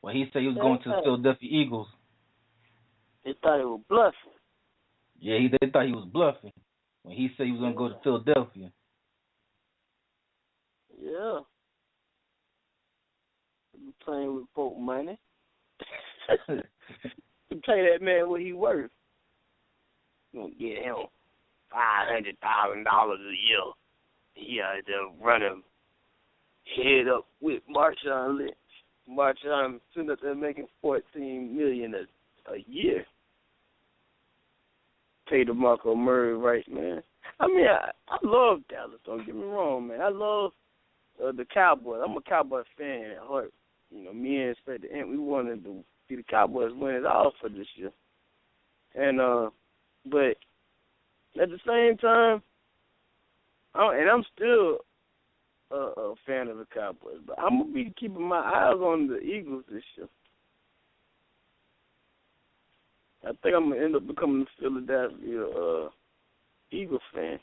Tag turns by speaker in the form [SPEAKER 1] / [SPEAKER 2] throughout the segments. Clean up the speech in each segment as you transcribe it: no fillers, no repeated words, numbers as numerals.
[SPEAKER 1] Well, he said he was going to the Philadelphia Eagles.
[SPEAKER 2] They thought he was bluffing.
[SPEAKER 1] Yeah, they thought he was bluffing when he said he was going to go to Philadelphia.
[SPEAKER 2] Yeah. You playing with folk money. You pay that man what he worth. You gonna get him $500,000 a year. He out there running head up with Marshawn Lynch. Marshawn sitting up there making $14 million a year. Pay DeMarco Murray right, man. I mean, I love Dallas. Don't get me wrong, man. I love the Cowboys. I'm a Cowboys fan at heart. You know, me and Inspectah Ant, we wanted to see the Cowboys win it all for this year. And but at the same time, I'm still a fan of the Cowboys, but I'm gonna be keeping my eyes on the Eagles this year. I think I'm gonna end up becoming a Philadelphia Eagles fan.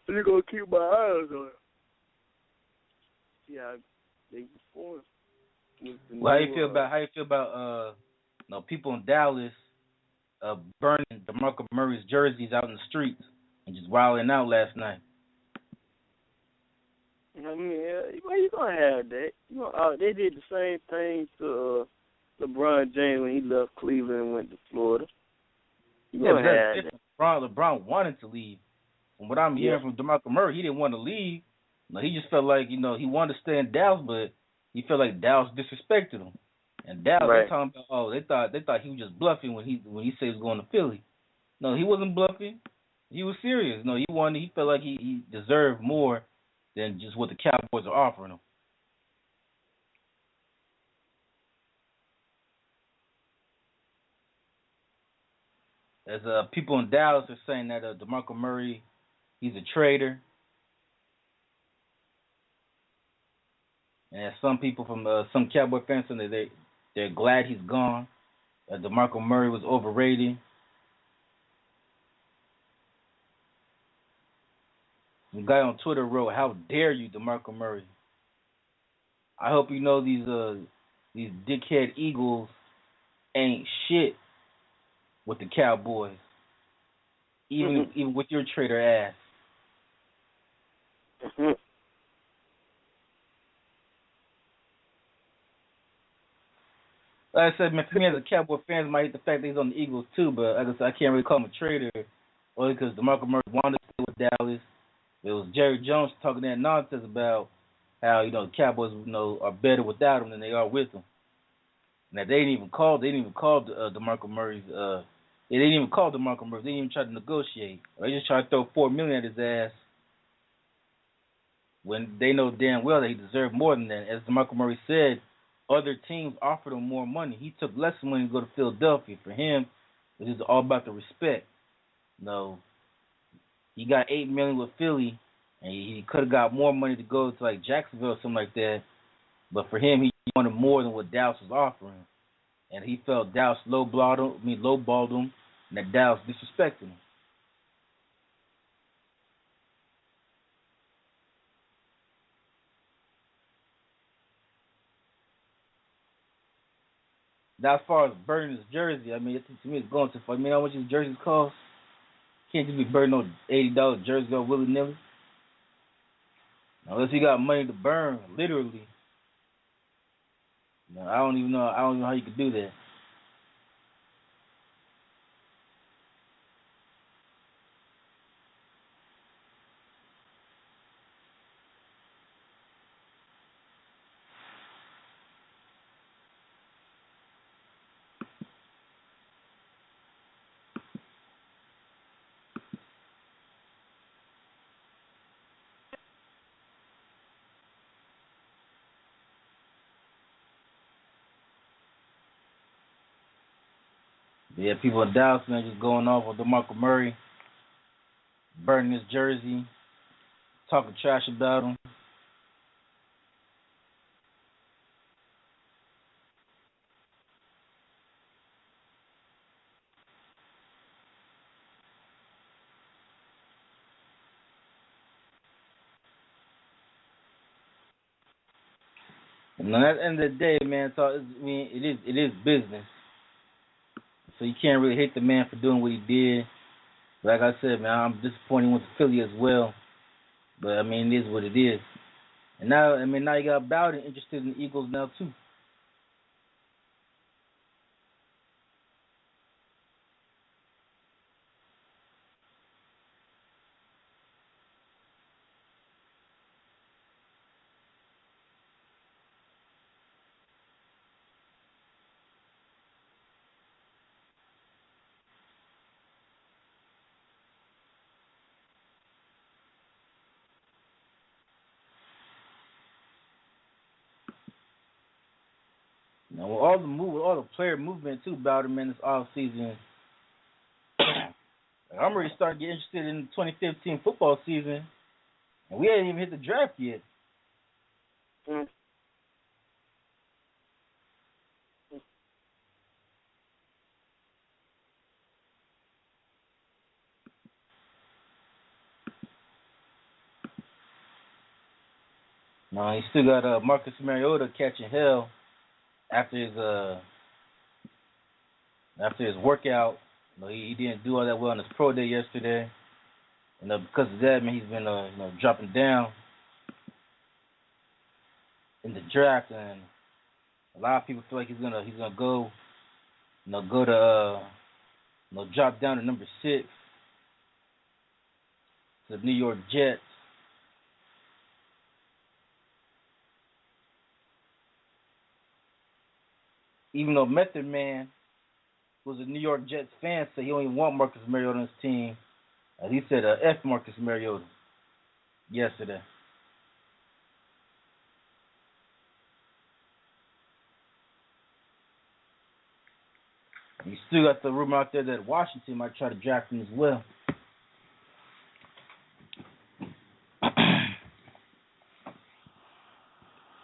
[SPEAKER 2] I'm gonna keep my eyes on it. See how they perform.
[SPEAKER 1] Well, how you feel about people in Dallas burning DeMarco Murray's jerseys out in the streets and just wilding out last night?
[SPEAKER 2] I mean, why you gonna have that? You know, they did the same thing to LeBron James when he left Cleveland and went to Florida. You gonna have that?
[SPEAKER 1] LeBron wanted to leave. From what I'm hearing from DeMarco Murray, he didn't want to leave. No, he just felt like, he wanted to stay in Dallas, but he felt like Dallas disrespected him. And Dallas, they talking about, they thought he was just bluffing when he said he was going to Philly. No, he wasn't bluffing. He was serious. No, he felt like he deserved more than just what the Cowboys are offering him. As people in Dallas are saying that DeMarco Murray, he's a traitor. And some people from some Cowboy fans saying they're glad he's gone. That DeMarco Murray was overrated. Some guy on Twitter wrote, "How dare you, DeMarco Murray? I hope you know these dickhead Eagles ain't shit with the Cowboys, even with your traitor ass." Like I said, man, for me as a Cowboy fan, I might hate the fact that he's on the Eagles too, but like I said, I can't really call him a traitor, only because DeMarco Murray wanted to stay with Dallas. It was Jerry Jones talking that nonsense about how the Cowboys are better without him than they are with him. And that they didn't even call DeMarco Murray's. They didn't even call DeMarco Murray. They didn't even try to negotiate. They just tried to throw $4 million at his ass when they know damn well that he deserved more than that. As DeMarco Murray said, other teams offered him more money. He took less money to go to Philadelphia. For him, it was all about the respect. He got $8 million with Philly, and he could have got more money to go to like Jacksonville or something like that. But for him, he wanted more than what Dallas was offering, and he felt Dallas lowballed him, and that Dallas disrespected him. Now, as far as burning his jersey, I mean, to me, it's going too far. I mean, how much his jerseys cost? Can't just be burning no $80 jersey go willy nilly. Unless you got money to burn, literally. I don't even know how you could do that. Yeah, people in Dallas, man, just going off on DeMarco Murray, burning his jersey, talking trash about him. at the end of the day, man, it is business. So you can't really hate the man for doing what he did. Like I said, man, I'm disappointed he went to Philly as well. But I mean, it is what it is. And now you got Bowden interested in the Eagles now too. Now, with all the player movement too, Bowden, man, this off season. I'm already starting to get interested in the 2015 football season, and we ain't even hit the draft yet.
[SPEAKER 2] Mm.
[SPEAKER 1] No, he still got Marcus Mariota catching hell after his workout. You know, he didn't do all that well on his pro day yesterday, and because of that, man, he's been dropping down in the draft, and a lot of people feel like he's gonna go to drop down to number 6 to the New York Jets. Even though Method Man was a New York Jets fan, so he don't even want Marcus Mariota on his team. He said F Marcus Mariota yesterday. You still got the rumor out there that Washington might try to draft him as well.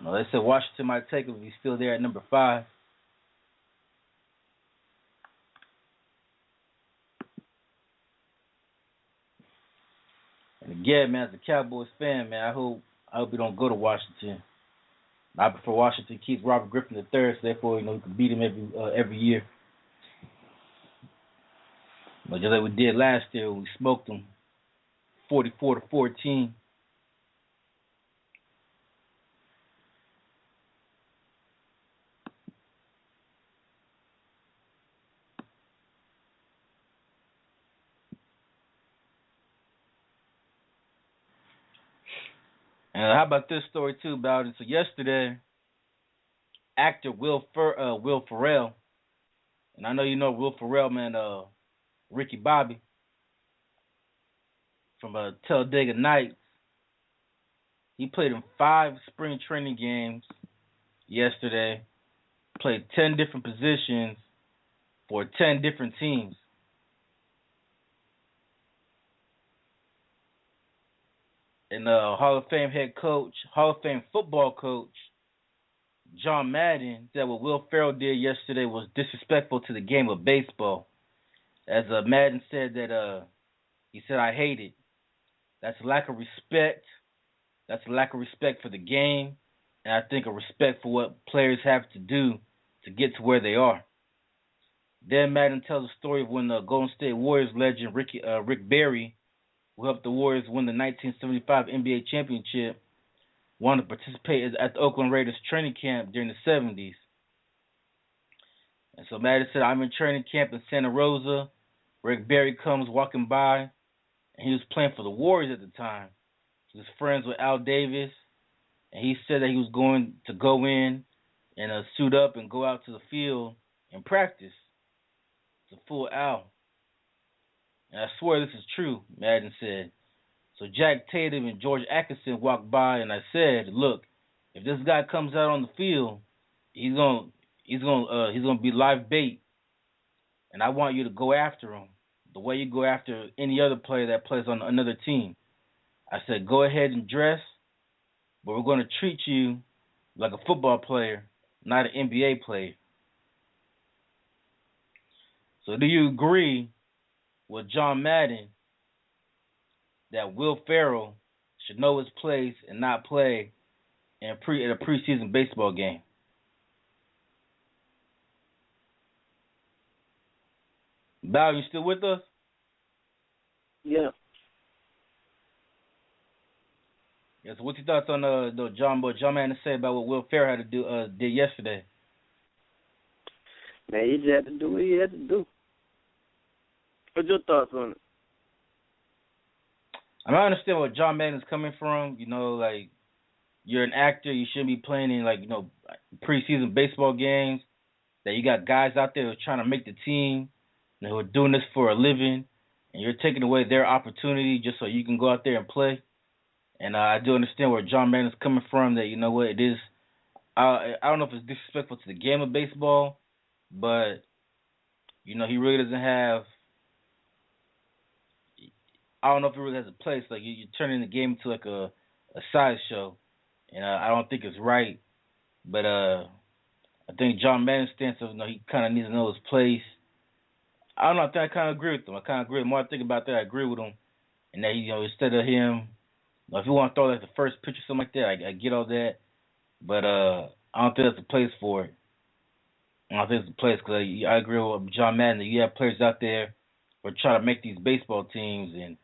[SPEAKER 1] No, they said Washington might take him if he's still there at number 5. And again, man, as a Cowboys fan, man, I hope he don't go to Washington. I prefer Washington keeps Robert Griffin III, so therefore, we can beat him every year. But just like we did last year, when we smoked them 44-14. And how about this story too about it? So yesterday, actor Will Ferrell, and I know you know Will Ferrell, man, Ricky Bobby from Talladega Nights. He played in 5 spring training games yesterday. Played 10 different positions for 10 different teams. And Hall of Fame football coach, John Madden, said what Will Ferrell did yesterday was disrespectful to the game of baseball. As Madden said that he said, I hate it. That's a lack of respect. That's a lack of respect for the game, and I think a respect for what players have to do to get to where they are. Then Madden tells a story of when the Golden State Warriors legend Rick Barry, who helped the Warriors win the 1975 NBA championship, wanted to participate at the Oakland Raiders training camp during the 70s. And so Madden said, I'm in training camp in Santa Rosa. Rick Barry comes walking by, and he was playing for the Warriors at the time. He was friends with Al Davis, and he said that he was going to go in and suit up and go out to the field and practice to fool Al. And I swear this is true, Madden said. So Jack Tatum and George Atkinson walked by, and I said, look, if this guy comes out on the field, he's gonna be live bait, and I want you to go after him the way you go after any other player that plays on another team. I said, go ahead and dress, but we're going to treat you like a football player, not an NBA player. So do you agree with John Madden that Will Ferrell should know his place and not play in a preseason baseball game. Val, you still with us?
[SPEAKER 2] Yeah.
[SPEAKER 1] Yeah. So, what's your thoughts on the John Madden say about what Will Ferrell had to did yesterday?
[SPEAKER 2] Man, he just had to do what he had to do. What's your thoughts on it?
[SPEAKER 1] I mean, I understand where John Madden's coming from. You know, like, you're an actor, you shouldn't be playing in, like, you know, preseason baseball games. That you got guys out there who are trying to make the team, and who are doing this for a living, and you're taking away their opportunity just so you can go out there and play. And I do understand where John Madden's coming from. That, you know what, it is. I don't know if it's disrespectful to the game of baseball, but you know, he really doesn't have. I don't know if it really has a place. Like, you're turning the game into like a sideshow, and I don't think it's right. But I think John Madden's stance of, you know, he kind of needs to know his place. I don't know. I think I kind of agree with him. The more I think about that, I agree with him. And that, you know, instead of him, you know, if you want to throw like the first pitch or something like that, I get all that. But I don't think that's the place for it. I don't think it's the place, because I agree with John Madden that you have players out there who are trying to make these baseball teams, and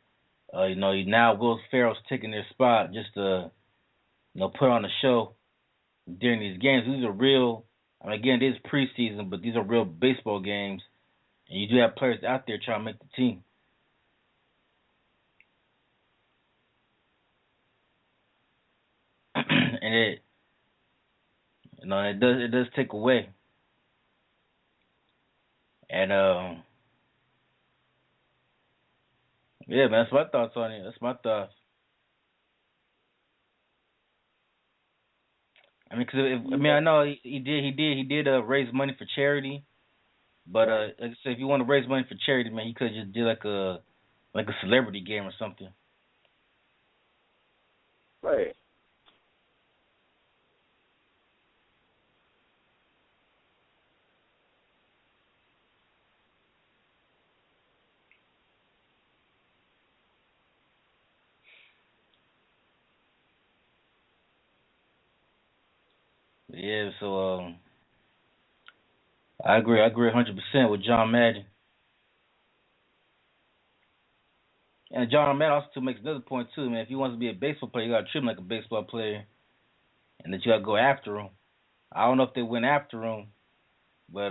[SPEAKER 1] you know, now Will Ferrell's taking their spot just to, you know, put on a show during these games. These are real. I mean, again, it is preseason, but these are real baseball games, and you do have players out there trying to make the team. And it, you know, it does take away. And yeah, man, that's my thoughts on it. That's my thoughts. I mean, I know he did raise money for charity, but like I said, if you want to raise money for charity, man, he could just do like a celebrity game or something.
[SPEAKER 2] Right.
[SPEAKER 1] Yeah, so I agree 100% with John Madden. And John Madden also makes another point too, man. If he wants to be a baseball player, you gotta treat him like a baseball player, and that you gotta go after him. I don't know if they went after him, but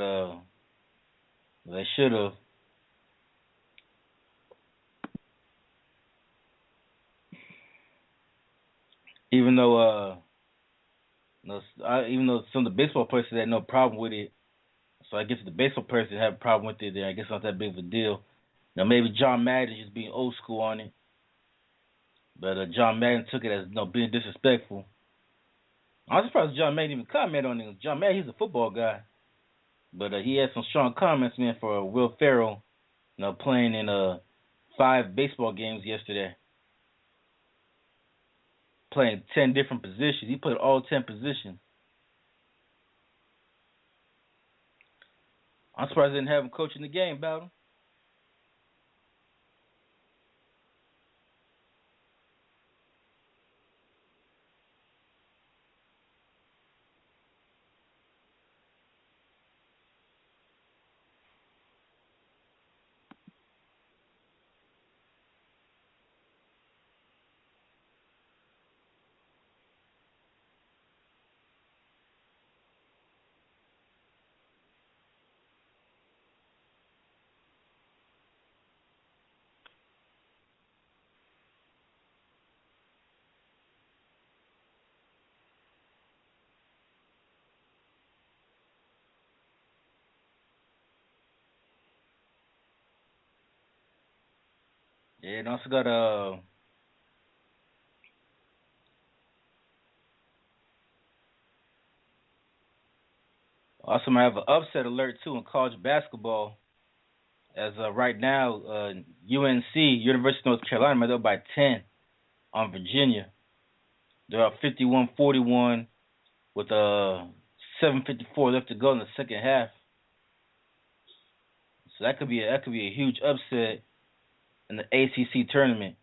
[SPEAKER 1] they should have. Even though even though some of the baseball players had no problem with it, so I guess if the baseball players didn't have a problem with it, then I guess not that big of a deal. Now maybe John Madden is just being old school on it, but John Madden took it as, you know, being disrespectful. I'm surprised John Madden even comment on it. John Madden, he's a football guy, but he had some strong comments, man, for Will Ferrell, you know, playing in 5 baseball games yesterday, playing 10 different positions. He played all 10 positions. I'm surprised they didn't have him coaching the game about him. Yeah, and also got also might have an upset alert too in college basketball. As right now, UNC, University of North Carolina, they're up by 10 on Virginia. They're up 51-41 with 7:54 left to go in the second half. So that could be a huge upset in the ACC tournament.